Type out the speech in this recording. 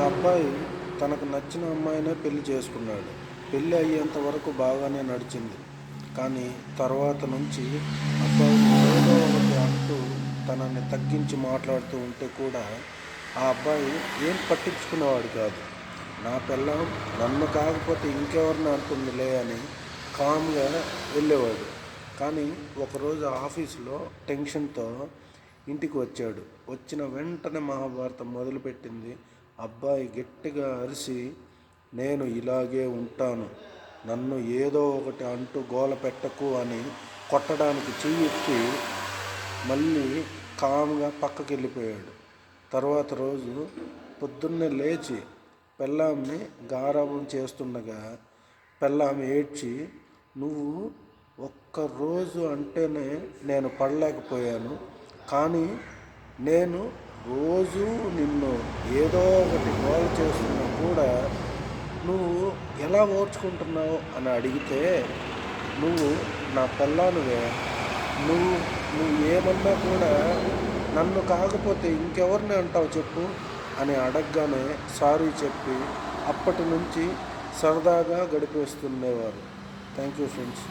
అబ్బాయి తనకు నచ్చిన అమ్మాయినే పెళ్లి చేసుకున్నాడు. పెళ్ళి అయ్యేంత వరకు బాగానే నడిచింది. కానీ తర్వాత నుంచి అబ్బాయి ఏదో ఒకటి అంటూ తనని తగ్గించి మాట్లాడుతూ ఉంటే కూడా ఆ అబ్బాయి ఏం పట్టించుకునేవాడు కాదు. నా పెళ్ళాం నన్ను కాకపోతే ఇంకెవరిని అంటుందిలే అని కామ్గా వెళ్ళేవాడు. కానీ ఒకరోజు ఆఫీసులో టెన్షన్తో ఇంటికి వచ్చాడు. వచ్చిన వెంటనే మహాభారతం మొదలుపెట్టింది. అబ్బాయి గట్టిగా అరిసి, నేను ఇలాగే ఉంటాను, నన్ను ఏదో ఒకటి అంటూ గోల పెట్టకు అని కొట్టడానికి చెయ్యెత్తి మళ్ళీ కామ్గా పక్కకి వెళ్ళిపోయాడు. తర్వాత రోజు పొద్దున్నే లేచి పెళ్ళాంని గారాబం చేస్తుండగా పెళ్ళాం ఏడ్చి, నువ్వు ఒక్కరోజు అంటేనే నేను పడలేకపోయాను, కానీ నేను రోజు నిన్ను ఏదో ఒకటి గోల చేస్తున్నా కూడా నువ్వు ఎలా ఓర్చుకుంటున్నావు అని అడిగితే, నువ్వు నా పెళ్ళానివే, నువ్వు నువ్వు ఏమన్నా కూడా నన్ను కాకపోతే ఇంకెవరిని అంటావు చెప్పు అని అడగగానే సారీ చెప్పి అప్పటి నుంచి సరదాగా గడిపేస్తుండేవారు. Thank you friends.